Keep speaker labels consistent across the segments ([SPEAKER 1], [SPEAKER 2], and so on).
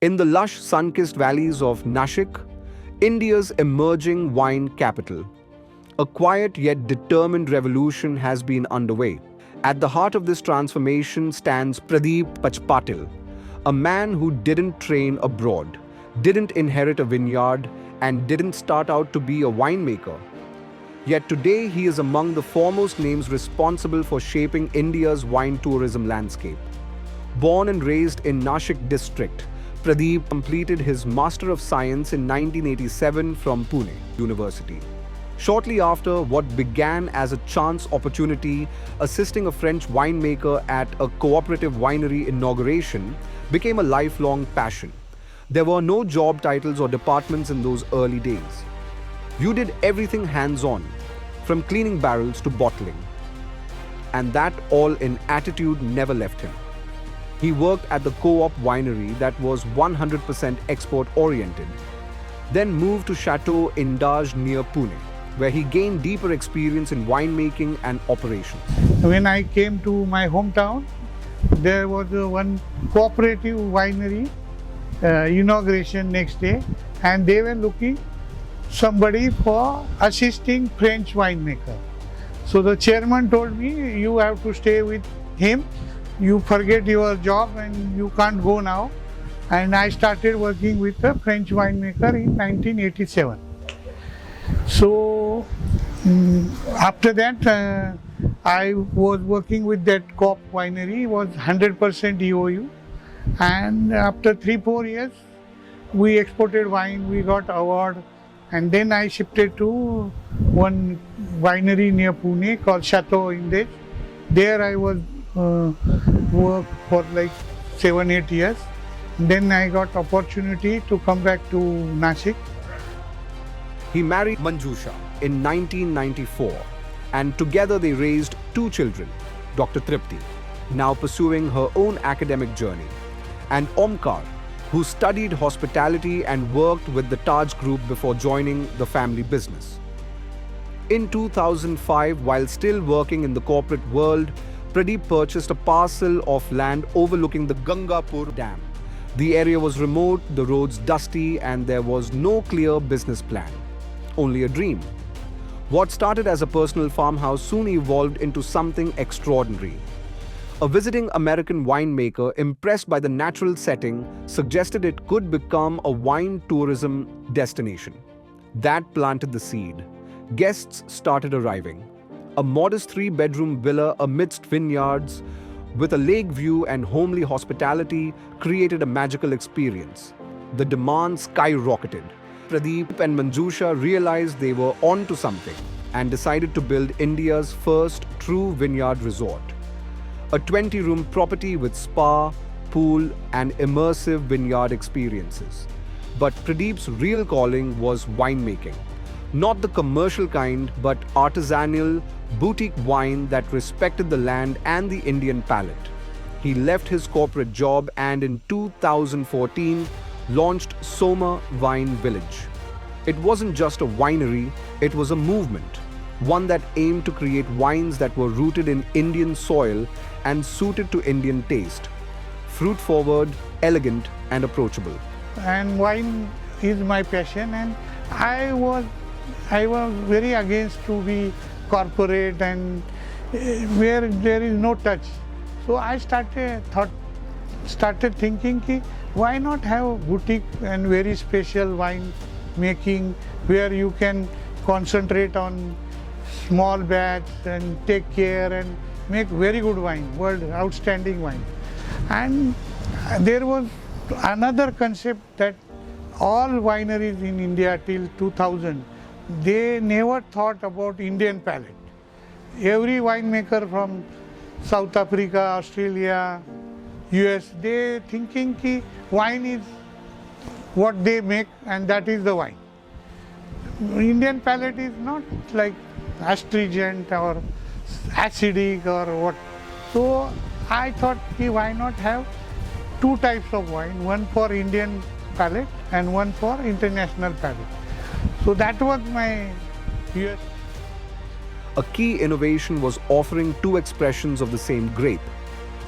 [SPEAKER 1] In the lush sun-kissed valleys of Nashik, India's emerging wine capital, a quiet yet determined revolution has been underway. At the heart of this transformation stands Pradeep Panchpatil, a man who didn't train abroad, didn't inherit a vineyard, and didn't start out to be a winemaker. Yet today he is among the foremost names responsible for shaping India's wine tourism landscape. Born and raised in Nashik district, Pradeep completed his Master of Science in 1987 from Pune University. Shortly after, what began as a chance opportunity assisting a French winemaker at a cooperative winery inauguration became a lifelong passion. There were no job titles or departments in those early days. You did everything hands-on, from cleaning barrels to bottling. And that all in attitude never left him. He worked at the co-op winery that was 100% export-oriented, then moved to Chateau Indage near Pune, where he gained deeper experience in winemaking and operations.
[SPEAKER 2] When I came to my hometown, there was one cooperative winery inauguration next day, and they were looking somebody for assisting French winemaker. So the chairman told me, you have to stay with him, you forget your job and you can't go now. And I started working with a French winemaker in 1987. So after that I was working with that co-op winery. It was 100% EOU, and after 3-4 years we exported wine, we got award, and then I shifted to one winery near Pune called Chateau Indage. There I was worked for like 7-8 years. Then I got opportunity to come back to Nashik.
[SPEAKER 1] He married Manjusha in 1994, and together they raised 2 children, Dr. Tripti, now pursuing her own academic journey, and Omkar, who studied hospitality and worked with the Taj Group before joining the family business. In 2005, while still working in the corporate world, Pradeep purchased a parcel of land overlooking the Gangapur Dam. The area was remote, the roads dusty, and there was no clear business plan. Only a dream. What started as a personal farmhouse soon evolved into something extraordinary. A visiting American winemaker, impressed by the natural setting, suggested it could become a wine tourism destination. That planted the seed. Guests started arriving. A modest 3-bedroom villa amidst vineyards, with a lake view and homely hospitality, created a magical experience. The demand skyrocketed. Pradeep and Manjusha realized they were onto something and decided to build India's first true vineyard resort. A 20-room property with spa, pool, and immersive vineyard experiences. But Pradeep's real calling was winemaking. Not the commercial kind, but artisanal, boutique wine that respected the land and the Indian palate. He left his corporate job and in 2014 launched Soma Vine Village. It wasn't just a winery, it was a movement. One that aimed to create wines that were rooted in Indian soil and suited to Indian taste. Fruit-forward, elegant, and approachable.
[SPEAKER 2] And wine is my passion, and I was very against to be corporate and where there is no touch. So I started thinking ki, why not have boutique and very special wine making where you can concentrate on small batch and take care and make very good wine, world outstanding wine. And there was another concept that all wineries in India till 2000, they never thought about Indian palate. Every winemaker from South Africa, Australia, US, they thinking ki wine is what they make and that is the wine. Indian palate is not like astringent or acidic or what. So I thought ki why not have 2 types of wine, one for Indian palate and one for international palate. So that was my US.
[SPEAKER 1] A key innovation was offering 2 expressions of the same grape.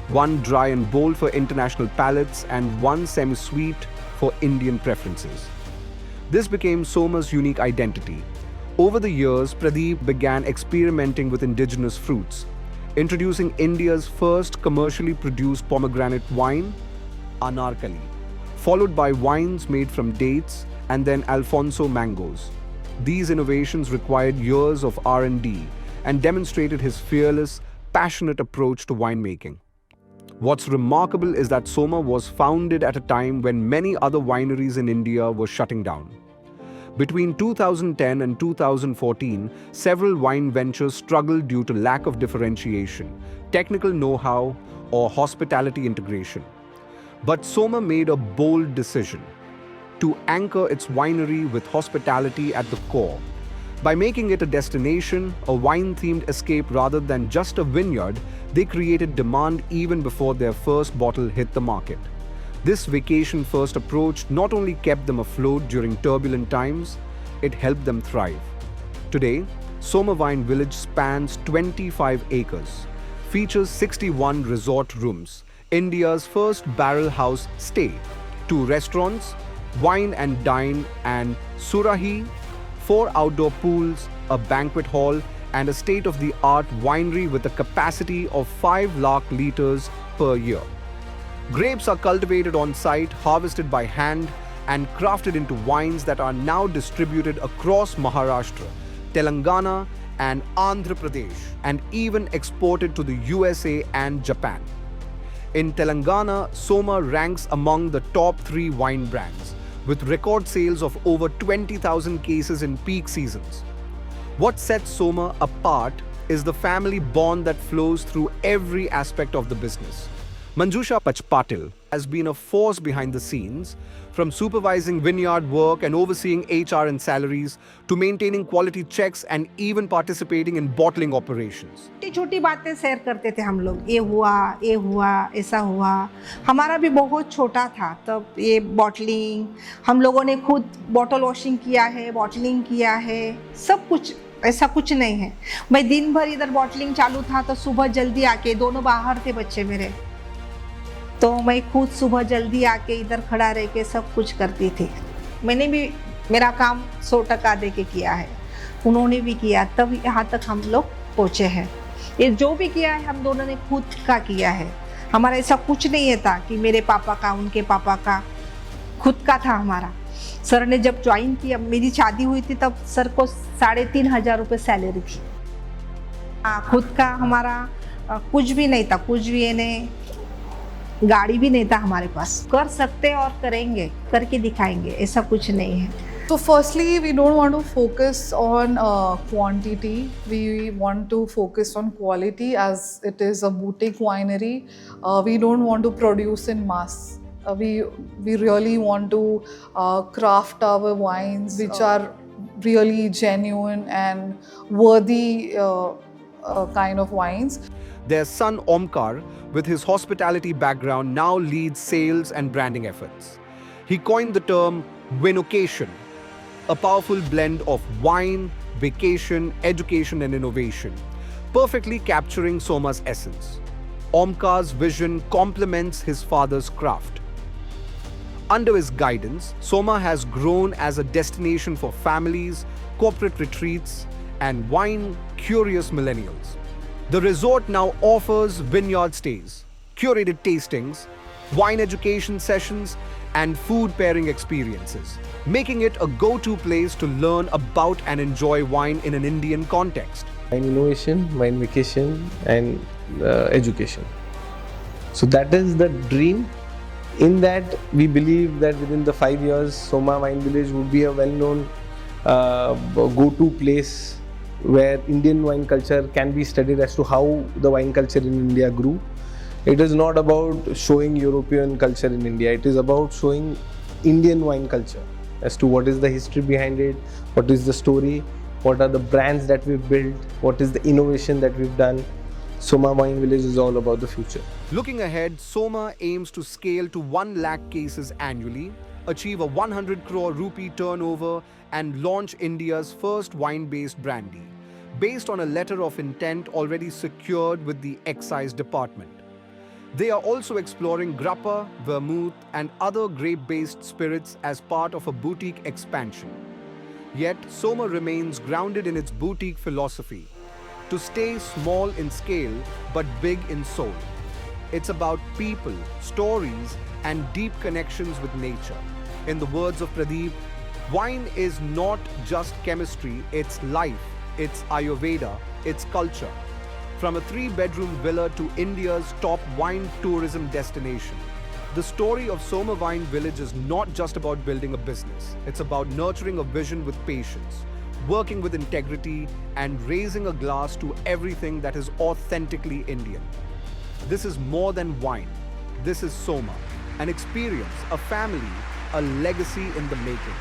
[SPEAKER 1] One dry and bold for international palates and one semi-sweet for Indian preferences. This became Soma's unique identity. Over the years, Pradeep began experimenting with indigenous fruits, introducing India's first commercially produced pomegranate wine, Anarkali, followed by wines made from dates and then Alfonso mangoes. These innovations required years of R&D and demonstrated his fearless, passionate approach to winemaking. What's remarkable is that Soma was founded at a time when many other wineries in India were shutting down. Between 2010 and 2014, several wine ventures struggled due to lack of differentiation, technical know-how, or hospitality integration. But Soma made a bold decision to anchor its winery with hospitality at the core. By making it a destination, a wine-themed escape rather than just a vineyard, they created demand even before their first bottle hit the market. This vacation-first approach not only kept them afloat during turbulent times, it helped them thrive. Today, Soma Vine Village spans 25 acres, features 61 resort rooms, India's first barrel house stay, 2 restaurants, wine and dine and Surahi, 4 outdoor pools, a banquet hall, and a state-of-the-art winery with a capacity of 5 lakh liters per year. Grapes are cultivated on site, harvested by hand, and crafted into wines that are now distributed across Maharashtra, Telangana, and Andhra Pradesh, and even exported to the USA and Japan. In Telangana, Soma ranks among the top 3 wine brands, with record sales of over 20,000 cases in peak seasons. What sets Soma apart is the family bond that flows through every aspect of the business. Pradeep Panchpatil has been a force behind the scenes, from supervising vineyard work and overseeing HR and salaries, to maintaining quality checks and even participating in bottling operations.
[SPEAKER 3] छोटी छोटी बातें share करते थे हम लोग, ये हुआ ऐसा हुआ। हमारा भी बहुत छोटा था तब ये बॉटलिंग, हम लोगों ने खुद बॉटल वॉशिंग किया है, बॉटलिंग किया है, सब कुछ। ऐसा कुछ नहीं है। मैं दिन भर इधर बॉटलिंग चालू था तो सुबह जल्दी आके, दोनों बाहर थे बच्चे मेरे, तो मैं खुद सुबह जल्दी आके इधर खड़ा रह के सब कुछ करती थी। मैंने भी मेरा काम 100% दे के किया है, उन्होंने भी किया, तब यहाँ तक हम लोग पहुँचे हैं। ये जो भी किया है हम दोनों ने खुद का किया है। हमारा ऐसा कुछ नहीं है था कि मेरे पापा का, उनके पापा का, खुद का था हमारा। सर ने जब ज्वाइन किया, मेरी शादी हुई थी तब सर को 3,500 रुपये सैलरी थी। खुद का हमारा कुछ भी नहीं था, कुछ भी ये नहीं, गाड़ी भी नहीं था हमारे पास। कर सकते और करेंगे, करके दिखाएंगे, ऐसा कुछ नहीं है।
[SPEAKER 4] So firstly, we don't want to focus on quantity. We want to focus on quality, as it is a boutique winery. We don't want to produce in mass. We really want to craft our wines which are really genuine and worthy kind of wines.
[SPEAKER 1] Their son Omkar, with his hospitality background, now leads sales and branding efforts. He coined the term winocation, a powerful blend of wine, vacation, education, and innovation, perfectly capturing Soma's essence. Omkar's vision complements his father's craft. Under his guidance, Soma has grown as a destination for families, corporate retreats, and wine-curious millennials. The resort now offers vineyard stays, curated tastings, wine education sessions, and food pairing experiences, making it a go-to place to learn about and enjoy wine in an Indian context.
[SPEAKER 5] Wine innovation, wine vacation, and education. So that is the dream. In that, we believe that within the 5 years, Soma Vine Village would be a well-known go-to place where Indian wine culture can be studied as to how the wine culture in India grew. It is not about showing European culture in India, it is about showing Indian wine culture as to what is the history behind it, what is the story, what are the brands that we've built, what is the innovation that we've done. Soma Vine Village is all about the future.
[SPEAKER 1] Looking ahead, Soma aims to scale to 1 lakh cases annually, achieve a 100 crore rupee turnover, and launch India's first wine-based brandy, based on a letter of intent already secured with the Excise Department. They are also exploring grappa, vermouth, and other grape-based spirits as part of a boutique expansion. Yet, Soma remains grounded in its boutique philosophy, to stay small in scale but big in soul. It's about people, stories, and deep connections with nature. In the words of Pradeep, wine is not just chemistry, it's life, it's Ayurveda, it's culture. From a 3-bedroom villa to India's top wine tourism destination, the story of Soma Vine Village is not just about building a business. It's about nurturing a vision with patience, working with integrity, and raising a glass to everything that is authentically Indian. This is more than wine. This is Soma, an experience, a family, a legacy in the making.